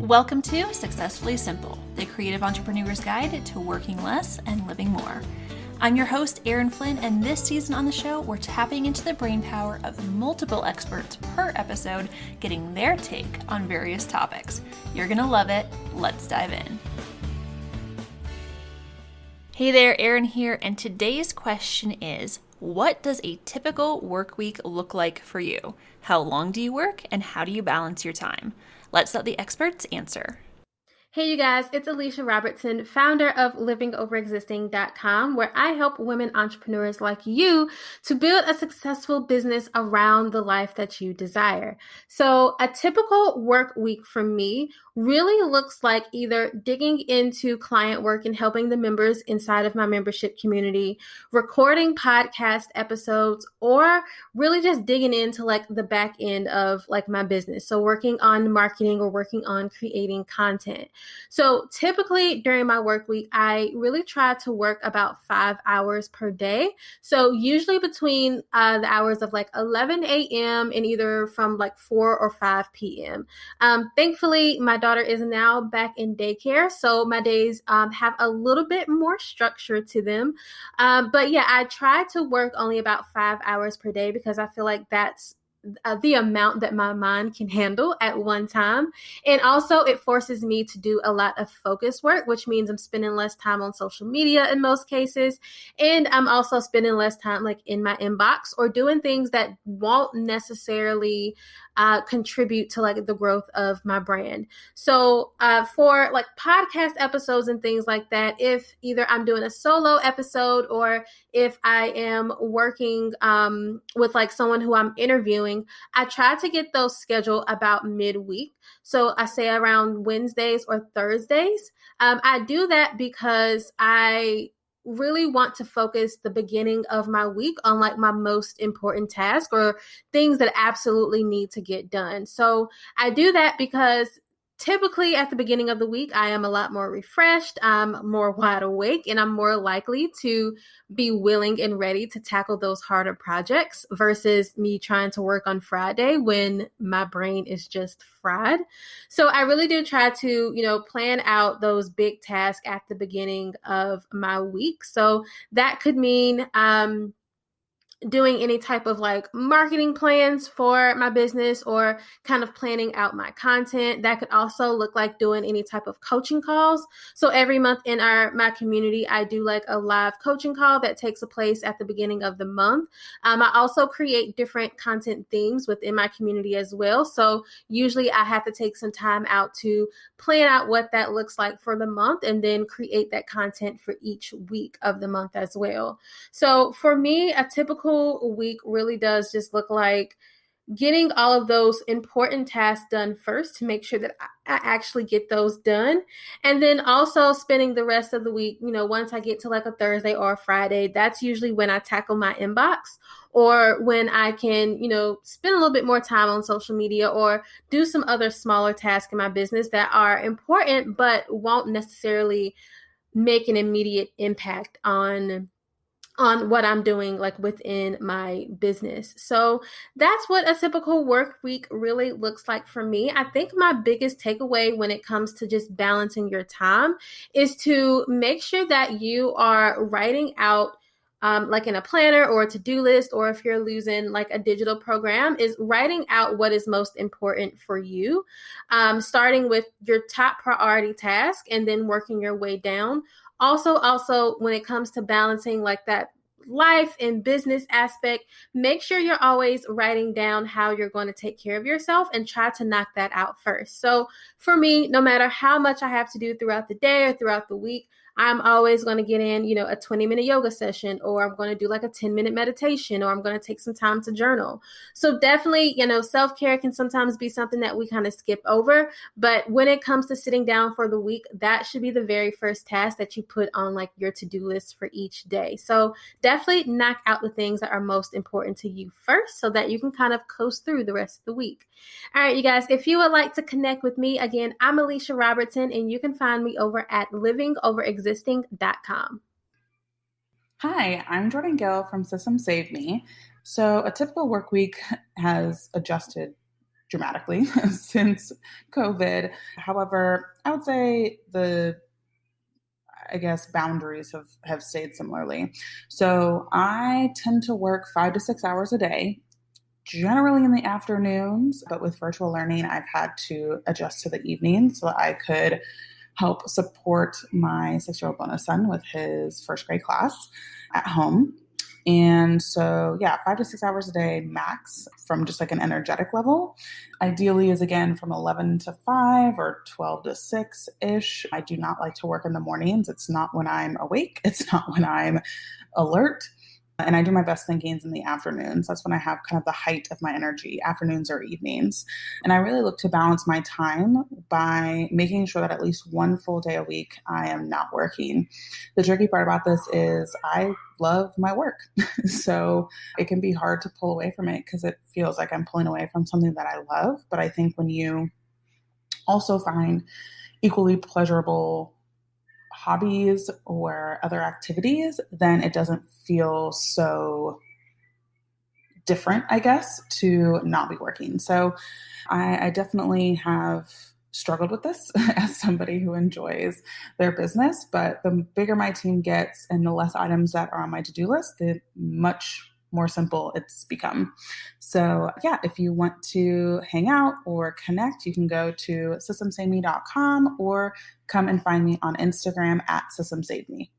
Welcome to Successfully Simple, the creative entrepreneur's guide to working less and living more. I'm your host, Erin Flynn, and this season on the show, we're tapping into the brainpower of multiple experts per episode, getting their take on various topics. You're going to love it. Let's dive in. Hey there, Erin here, and today's question is, what does a typical work week look like for you? How long do you work, and how do you balance your time? Let's let the experts answer. Hey you guys, it's Alicia Robertson, founder of livingoverexisting.com, where I help women entrepreneurs like you to build a successful business around the life that you desire. So a typical work week for me really looks like either digging into client work and helping the members inside of my membership community, recording podcast episodes, or really just digging into like the back end of like my business. So working on marketing or working on creating content. So typically during my work week, I really try to work about 5 hours per day. So usually between the hours of like 11 a.m. and either from like 4 or 5 p.m. Thankfully, my daughter is now back in daycare, so my days have a little bit more structure to them. But yeah, I try to work only about 5 hours per day because I feel like that's the amount that my mind can handle at one time. And also it forces me to do a lot of focus work, which means I'm spending less time on social media in most cases. And I'm also spending less time like in my inbox or doing things that won't necessarily contribute to like the growth of my brand. So for like podcast episodes and things like that, if either I'm doing a solo episode or if I am working with like someone who I'm interviewing, I try to get those scheduled about midweek. So I say around Wednesdays or Thursdays. I do that because I really want to focus the beginning of my week on like my most important task or things that absolutely need to get done. So I do that because typically at the beginning of the week, I am a lot more refreshed, I'm more wide awake, and I'm more likely to be willing and ready to tackle those harder projects versus me trying to work on Friday when my brain is just fried. So I really do try to, plan out those big tasks at the beginning of my week. So that could mean doing any type of like marketing plans for my business or kind of planning out my content. That could also look like doing any type of coaching calls. So every month in my community, I do like a live coaching call that takes place at the beginning of the month. I also create different content themes within my community as well. So usually I have to take some time out to plan out what that looks like for the month and then create that content for each week of the month as well. So for me, a typical week really does just look like getting all of those important tasks done first to make sure that I actually get those done. And then also spending the rest of the week, once I get to like a Thursday or a Friday, that's usually when I tackle my inbox or when I can, spend a little bit more time on social media or do some other smaller tasks in my business that are important, but won't necessarily make an immediate impact on what I'm doing like within my business. So that's what a typical work week really looks like for me. I think my biggest takeaway when it comes to just balancing your time is to make sure that you are writing out like in a planner or a to-do list, or if you're using like a digital program, is writing out what is most important for you, starting with your top priority task and then working your way down. Also, when it comes to balancing like that life and business aspect, make sure you're always writing down how you're going to take care of yourself and try to knock that out first. So for me, no matter how much I have to do throughout the day or throughout the week, I'm always going to get in, a 20-minute yoga session, or I'm going to do like a 10-minute meditation, or I'm going to take some time to journal. So definitely, self-care can sometimes be something that we kind of skip over. But when it comes to sitting down for the week, that should be the very first task that you put on like your to-do list for each day. So definitely knock out the things that are most important to you first so that you can kind of coast through the rest of the week. All right, you guys, if you would like to connect with me, again, I'm Alicia Robertson, and you can find me over at livingoverexisting.com. Hi, I'm Jordan Gill from System Save Me. So a typical work week has adjusted dramatically since COVID. However, I would say boundaries have stayed similarly. So I tend to work 5 to 6 hours a day, generally in the afternoons, but with virtual learning, I've had to adjust to the evening so that I could help support my 6-year-old bonus son with his first grade class at home. And so, 5 to 6 hours a day max from just like an energetic level. Ideally is again from 11 to 5 or 12 to 6-ish. I do not like to work in the mornings. It's not when I'm awake. It's not when I'm alert. And I do my best thinkings in the afternoons. That's when I have kind of the height of my energy, afternoons or evenings. And I really look to balance my time by making sure that at least one full day a week I am not working. The tricky part about this is I love my work. So it can be hard to pull away from it because it feels like I'm pulling away from something that I love. But I think when you also find equally pleasurable hobbies or other activities, then it doesn't feel so different, I guess, to not be working. So I definitely have struggled with this as somebody who enjoys their business, but the bigger my team gets and the less items that are on my to-do list, the much more simple it's become. So if you want to hang out or connect, you can go to systemsaveme.com or come and find me on Instagram at systemsaveme.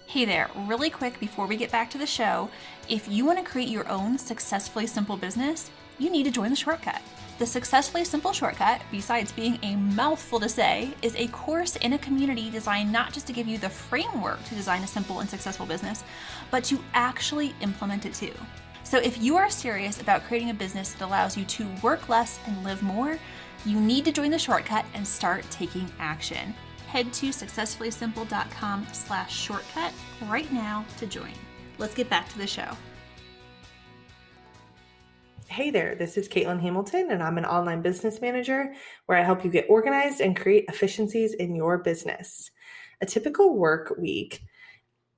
Hey there, really quick before we get back to the show, if you want to create your own successfully simple business, you need to join the shortcut. The Successfully Simple Shortcut, besides being a mouthful to say, is a course in a community designed not just to give you the framework to design a simple and successful business, but to actually implement it too. So if you are serious about creating a business that allows you to work less and live more, you need to join the shortcut and start taking action. Head to successfullysimple.com/shortcut right now to join. Let's get back to the show. Hey there, this is Caitlin Hamilton, and I'm an online business manager where I help you get organized and create efficiencies in your business. A typical work week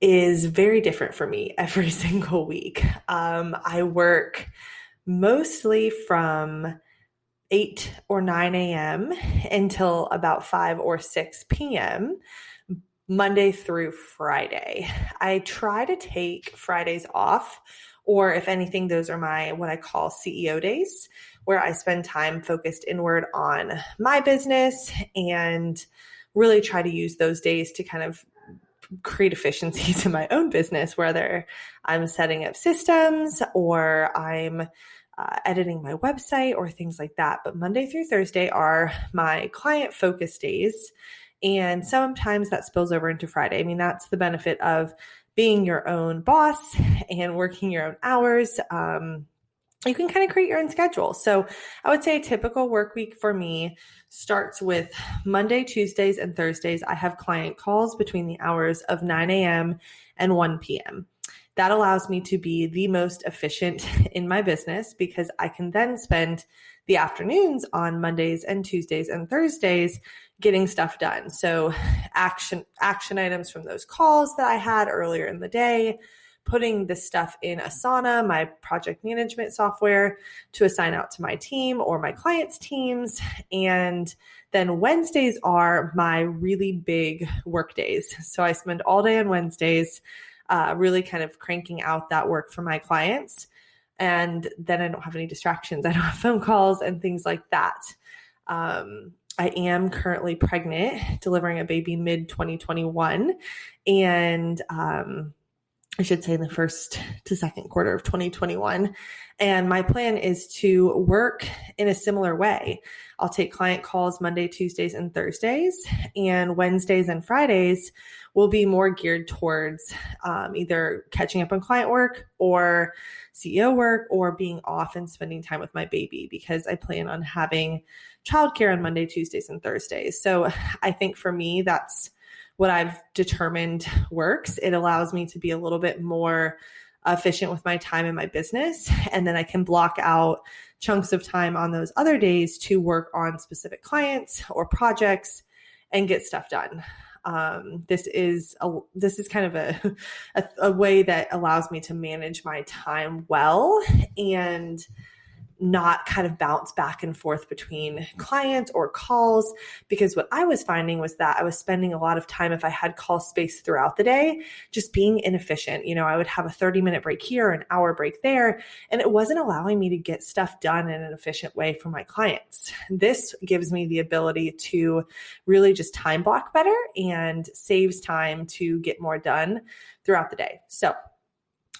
is very different for me every single week. I work mostly from 8 or 9 a.m. until about 5 or 6 p.m., Monday through Friday. I try to take Fridays off, or if anything, those are my what I call CEO days, where I spend time focused inward on my business and really try to use those days to kind of create efficiencies in my own business, whether I'm setting up systems or I'm editing my website or things like that. But Monday through Thursday are my client focus days. And sometimes that spills over into Friday. I mean, that's the benefit of being your own boss and working your own hours. You can kind of create your own schedule. So I would say a typical work week for me starts with Monday, Tuesdays, and Thursdays. I have client calls between the hours of 9 a.m. and 1 p.m. That allows me to be the most efficient in my business because I can then spend the afternoons on Mondays and Tuesdays and Thursdays getting stuff done. So action items from those calls that I had earlier in the day, putting the stuff in Asana, my project management software, to assign out to my team or my clients' teams. And then Wednesdays are my really big work days. So I spend all day on Wednesdays really kind of cranking out that work for my clients. And then I don't have any distractions. I don't have phone calls and things like that. I am currently pregnant, delivering a baby mid-2021. And I should say in the first to second quarter of 2021. And my plan is to work in a similar way. I'll take client calls Monday, Tuesdays, and Thursdays, and Wednesdays and Fridays will be more geared towards either catching up on client work or CEO work or being off and spending time with my baby because I plan on having childcare on Monday, Tuesdays, and Thursdays. So I think for me, that's what I've determined works. It allows me to be a little bit more efficient with my time in my business. And then I can block out chunks of time on those other days to work on specific clients or projects and get stuff done. This is kind of a way that allows me to manage my time well and not kind of bounce back and forth between clients or calls, because what I was finding was that I was spending a lot of time, if I had call space throughout the day, just being inefficient. I would have a 30-minute break here, an hour break there, and it wasn't allowing me to get stuff done in an efficient way for my clients. This gives me the ability to really just time block better and saves time to get more done throughout the day. So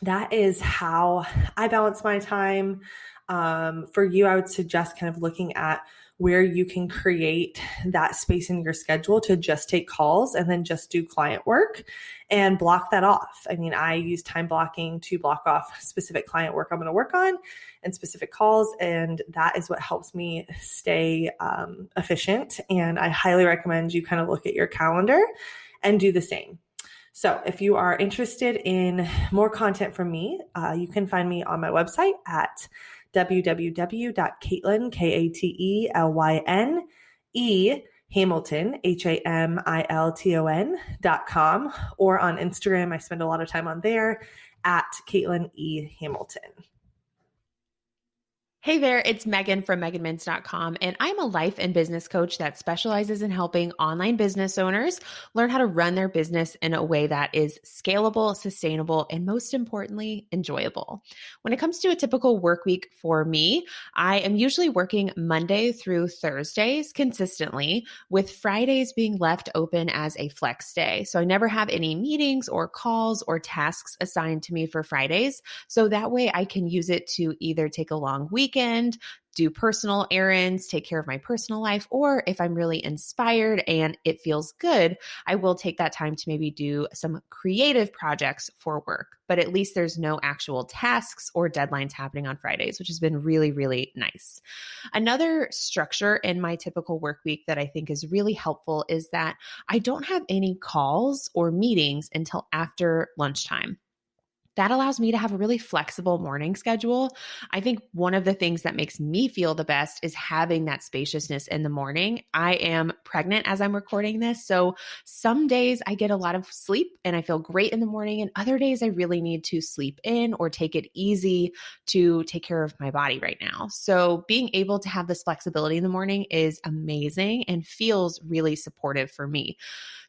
that is how I balance my time. For you, I would suggest kind of looking at where you can create that space in your schedule to just take calls and then just do client work and block that off. I mean, I use time blocking to block off specific client work I'm going to work on and specific calls. And that is what helps me stay efficient. And I highly recommend you kind of look at your calendar and do the same. So if you are interested in more content from me, you can find me on my website at www.caitlin, K-A-T-E-L-Y-N-E, Hamilton, HAMILTON.com, or on Instagram. I spend a lot of time on there at Caitlin E. Hamilton. Hey there, it's Megan from meganmins.com, and I'm a life and business coach that specializes in helping online business owners learn how to run their business in a way that is scalable, sustainable, and most importantly, enjoyable. When it comes to a typical work week for me, I am usually working Monday through Thursdays consistently, with Fridays being left open as a flex day. So I never have any meetings or calls or tasks assigned to me for Fridays. So that way I can use it to either take a long weekend, do personal errands, take care of my personal life, or if I'm really inspired and it feels good, I will take that time to maybe do some creative projects for work. But at least there's no actual tasks or deadlines happening on Fridays, which has been really, really nice. Another structure in my typical work week that I think is really helpful is that I don't have any calls or meetings until after lunchtime. That allows me to have a really flexible morning schedule. I think one of the things that makes me feel the best is having that spaciousness in the morning. I am pregnant as I'm recording this, so some days I get a lot of sleep and I feel great in the morning, and other days I really need to sleep in or take it easy to take care of my body right now. So being able to have this flexibility in the morning is amazing and feels really supportive for me.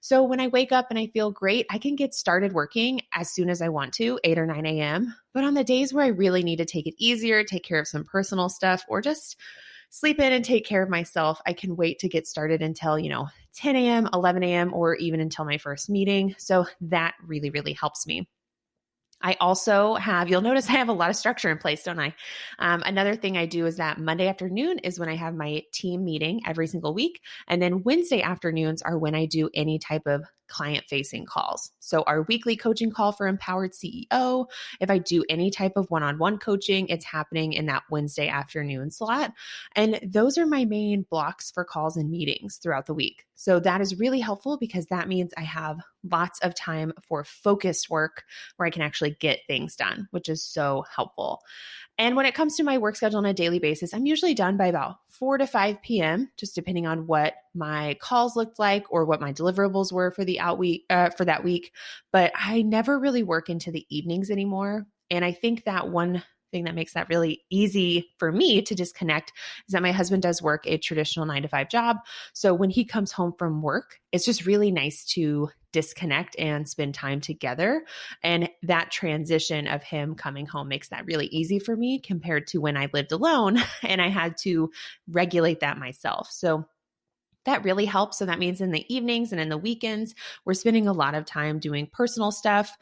So when I wake up and I feel great, I can get started working as soon as I want to, 8 or 9 a.m. But on the days where I really need to take it easier, take care of some personal stuff, or just sleep in and take care of myself, I can wait to get started until, 10 a.m., 11 a.m., or even until my first meeting. So that really, really helps me. I also have, you'll notice I have a lot of structure in place, don't I? Another thing I do is that Monday afternoon is when I have my team meeting every single week. And then Wednesday afternoons are when I do any type of client-facing calls. So our weekly coaching call for Empowered CEO, if I do any type of one-on-one coaching, it's happening in that Wednesday afternoon slot. And those are my main blocks for calls and meetings throughout the week. So that is really helpful because that means I have lots of time for focused work where I can actually get things done, which is so helpful. And when it comes to my work schedule on a daily basis, I'm usually done by about 4 to 5 p.m., just depending on what my calls looked like or what my deliverables were for for that week. But I never really work into the evenings anymore. And I think that one thing that makes that really easy for me to disconnect is that my husband does work a traditional 9-to-5 job. So when he comes home from work, it's just really nice to disconnect and spend time together. And that transition of him coming home makes that really easy for me compared to when I lived alone and I had to regulate that myself. So that really helps. So that means in the evenings and in the weekends, we're spending a lot of time doing personal stuff,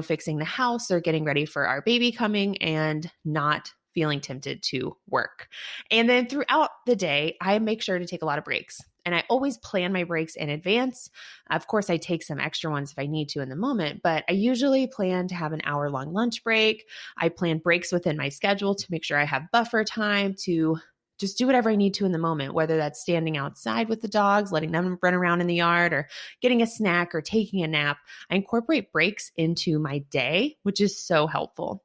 fixing the house or getting ready for our baby coming and not feeling tempted to work. And then throughout the day, I make sure to take a lot of breaks. And I always plan my breaks in advance. Of course, I take some extra ones if I need to in the moment, but I usually plan to have an hour-long lunch break. I plan breaks within my schedule to make sure I have buffer time to just do whatever I need to in the moment, whether that's standing outside with the dogs, letting them run around in the yard, or getting a snack or taking a nap. I incorporate breaks into my day, which is so helpful.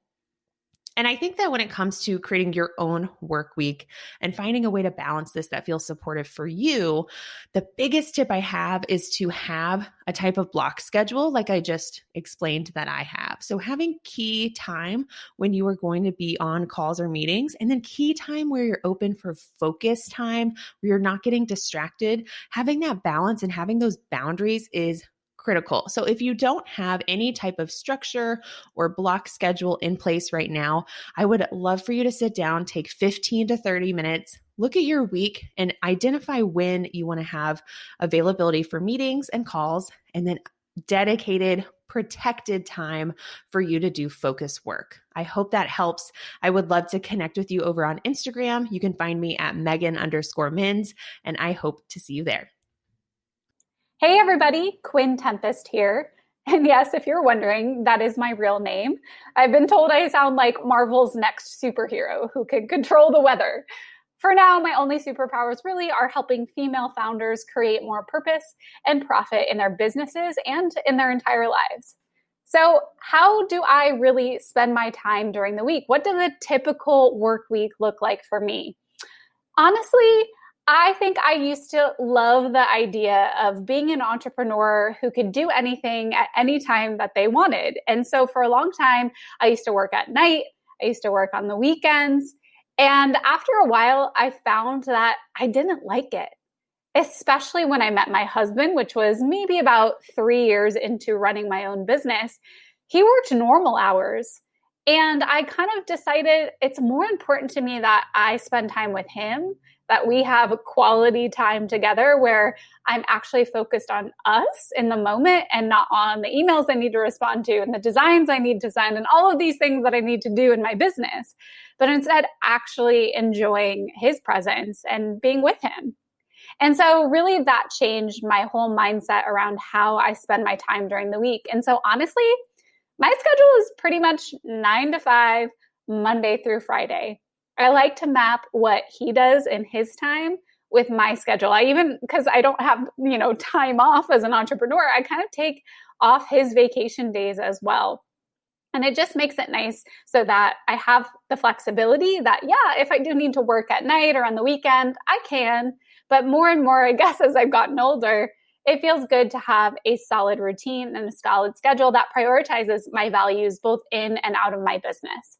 And I think that when it comes to creating your own work week and finding a way to balance this that feels supportive for you, the biggest tip I have is to have a type of block schedule like I just explained that I have. So having key time when you are going to be on calls or meetings, and then key time where you're open for focus time, where you're not getting distracted, having that balance and having those boundaries is critical. So if you don't have any type of structure or block schedule in place right now, I would love for you to sit down, take 15 to 30 minutes, look at your week and identify when you want to have availability for meetings and calls, and then dedicated, protected time for you to do focus work. I hope that helps. I would love to connect with you over on Instagram. You can find me at Megan_Mins, and I hope to see you there. Hey everybody, Quinn Tempest here. And yes, if you're wondering, that is my real name. I've been told I sound like Marvel's next superhero who can control the weather. For now, my only superpowers really are helping female founders create more purpose and profit in their businesses and in their entire lives. So how do I really spend my time during the week? What does a typical work week look like for me? Honestly, I think I used to love the idea of being an entrepreneur who could do anything at any time that they wanted. And so for a long time, I used to work at night. I used to work on the weekends. And after a while, I found that I didn't like it, especially when I met my husband, which was maybe about 3 years into running my own business. He worked normal hours. And I kind of decided it's more important to me that I spend time with him, that we have quality time together where I'm actually focused on us in the moment and not on the emails I need to respond to and the designs I need to send and all of these things that I need to do in my business, but instead actually enjoying his presence and being with him. And so really that changed my whole mindset around how I spend my time during the week. And so honestly, my schedule is pretty much 9 to 5, Monday through Friday. I like to map what he does in his time with my schedule. Because I don't have, time off as an entrepreneur, I kind of take off his vacation days as well. And it just makes it nice so that I have the flexibility that, if I do need to work at night or on the weekend, I can. But more and more, I guess, as I've gotten older, it feels good to have a solid routine and a solid schedule that prioritizes my values both in and out of my business.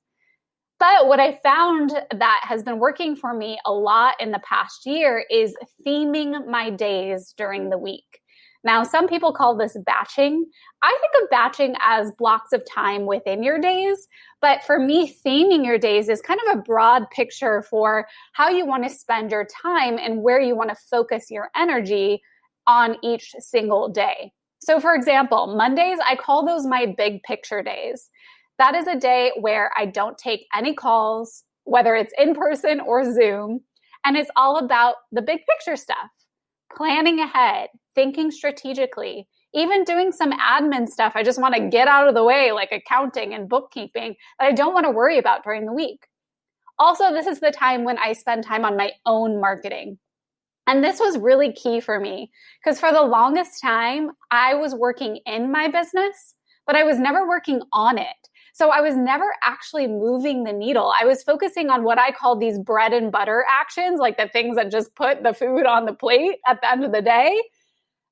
But what I found that has been working for me a lot in the past year is theming my days during the week. Now, some people call this batching. I think of batching as blocks of time within your days. But for me, theming your days is kind of a broad picture for how you want to spend your time and where you want to focus your energy on each single day. So for example, Mondays, I call those my big picture days. That is a day where I don't take any calls, whether it's in person or Zoom, and it's all about the big picture stuff, planning ahead, thinking strategically, even doing some admin stuff I just want to get out of the way, like accounting and bookkeeping, that I don't want to worry about during the week. Also, this is the time when I spend time on my own marketing. And this was really key for me because for the longest time, I was working in my business, but I was never working on it. So I was never actually moving the needle. I was focusing on what I call these bread and butter actions, like the things that just put the food on the plate at the end of the day.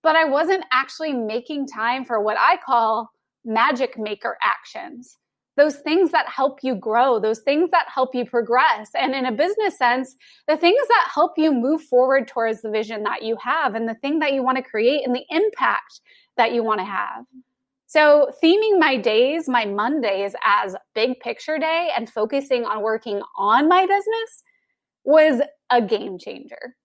But I wasn't actually making time for what I call magic maker actions. Those things that help you grow, those things that help you progress. And in a business sense, the things that help you move forward towards the vision that you have and the thing that you want to create and the impact that you want to have. So theming my days, my Mondays as big picture day and focusing on working on my business was a game changer.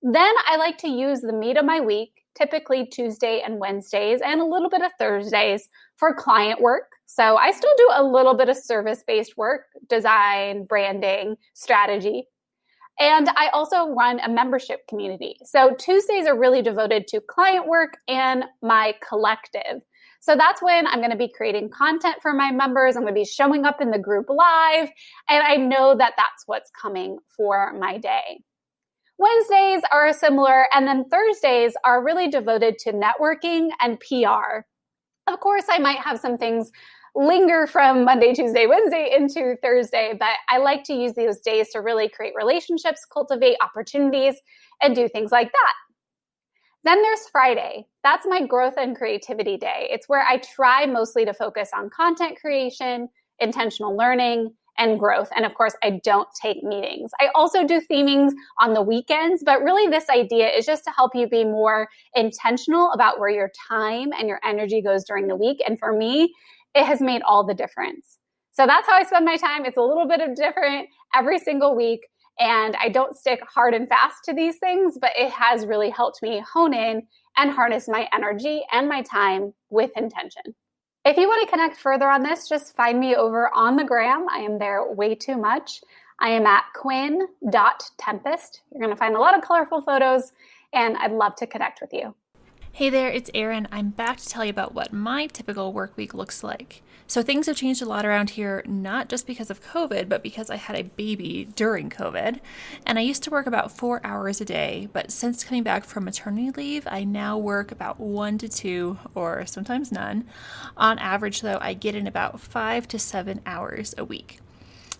Then I like to use the meat of my week, typically Tuesday and Wednesdays and a little bit of Thursdays for client work. So I still do a little bit of service-based work, design, branding, strategy. And I also run a membership community. So Tuesdays are really devoted to client work and my collective. So that's when I'm going to be creating content for my members. I'm going to be showing up in the group live. And I know that that's what's coming for my day. Wednesdays are similar. And then Thursdays are really devoted to networking and PR. Of course, I might have some things linger from Monday, Tuesday, Wednesday into Thursday, but I like to use those days to really create relationships, cultivate opportunities, and do things like that. Then there's Friday. That's my growth and creativity day. It's where I try mostly to focus on content creation, intentional learning, and growth. And of course, I don't take meetings. I also do themings on the weekends, but really this idea is just to help you be more intentional about where your time and your energy goes during the week. And for me, it has made all the difference. So that's how I spend my time. It's a little bit of different every single week. And I don't stick hard and fast to these things, but it has really helped me hone in and harness my energy and my time with intention. If you want to connect further on this, just find me over on the gram. I am there way too much. I am at quinn.tempest. You're going to find a lot of colorful photos, and I'd love to connect with you. Hey there, it's Erin. I'm back to tell you about what my typical work week looks like. So things have changed a lot around here, not just because of COVID, but because I had a baby during COVID. And I used to work about 4 hours a day, but since coming back from maternity leave, I now work about 1 to 2, or sometimes none. On average, though, I get in about 5 to 7 hours a week.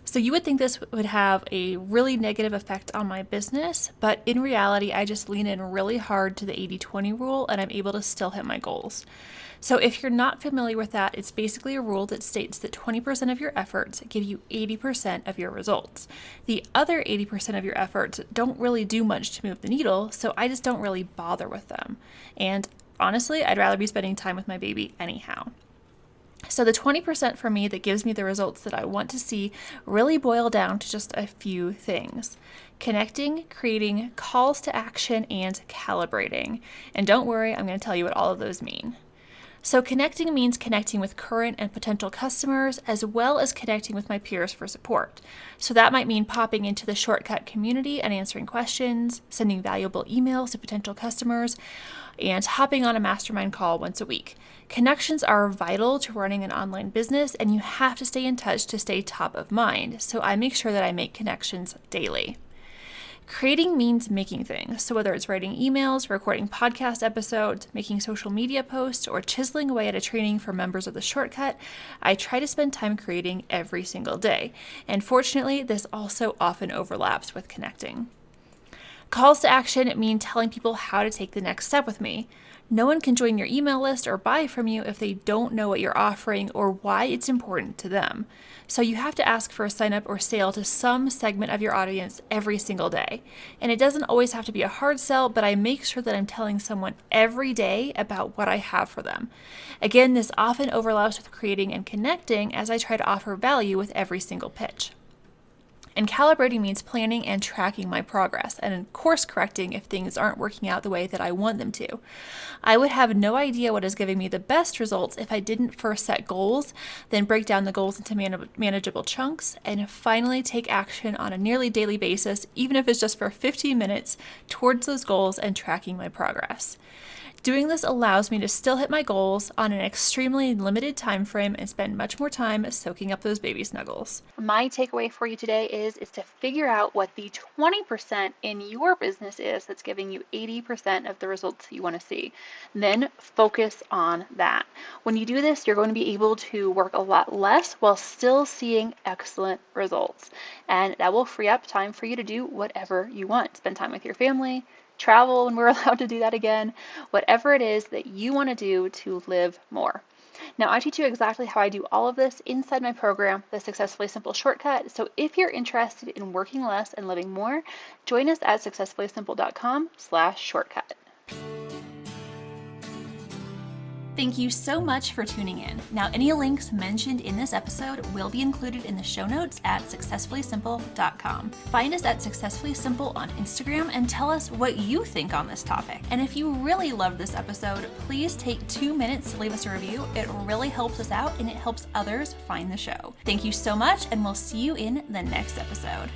So you would think this would have a really negative effect on my business, but in reality, I just lean in really hard to the 80-20 rule and I'm able to still hit my goals. So if you're not familiar with that, it's basically a rule that states that 20% of your efforts give you 80% of your results. The other 80% of your efforts don't really do much to move the needle, so I just don't really bother with them. And honestly, I'd rather be spending time with my baby anyhow. So the 20% for me that gives me the results that I want to see really boil down to just a few things: connecting, creating, calls to action, and calibrating. And don't worry, I'm going to tell you what all of those mean. So connecting means connecting with current and potential customers, as well as connecting with my peers for support. So that might mean popping into the Shortcut community and answering questions, sending valuable emails to potential customers, and hopping on a mastermind call once a week. Connections are vital to running an online business, and you have to stay in touch to stay top of mind. So I make sure that I make connections daily. Creating means making things. So whether it's writing emails, recording podcast episodes, making social media posts, or chiseling away at a training for members of the Shortcut, I try to spend time creating every single day. And fortunately, this also often overlaps with connecting. Calls to action mean telling people how to take the next step with me. No one can join your email list or buy from you if they don't know what you're offering or why it's important to them. So you have to ask for a sign up or sale to some segment of your audience every single day. And it doesn't always have to be a hard sell, but I make sure that I'm telling someone every day about what I have for them. Again, this often overlaps with creating and connecting as I try to offer value with every single pitch. And calibrating means planning and tracking my progress and course correcting if things aren't working out the way that I want them to. I would have no idea what is giving me the best results if I didn't first set goals, then break down the goals into manageable chunks, and finally take action on a nearly daily basis, even if it's just for 15 minutes, towards those goals and tracking my progress. Doing this allows me to still hit my goals on an extremely limited time frame and spend much more time soaking up those baby snuggles. My takeaway for you today is to figure out what the 20% in your business is that's giving you 80% of the results you want to see. Then focus on that. When you do this, you're going to be able to work a lot less while still seeing excellent results. And that will free up time for you to do whatever you want. Spend time with your family, travel when we're allowed to do that again, whatever it is that you want to do to live more. Now, I teach you exactly how I do all of this inside my program, the Successfully Simple Shortcut. So if you're interested in working less and living more, join us at successfullysimple.com/shortcut. Thank you so much for tuning in. Now, any links mentioned in this episode will be included in the show notes at successfullysimple.com. Find us at Successfully Simple on Instagram and tell us what you think on this topic. And if you really loved this episode, please take 2 minutes to leave us a review. It really helps us out and it helps others find the show. Thank you so much, and we'll see you in the next episode.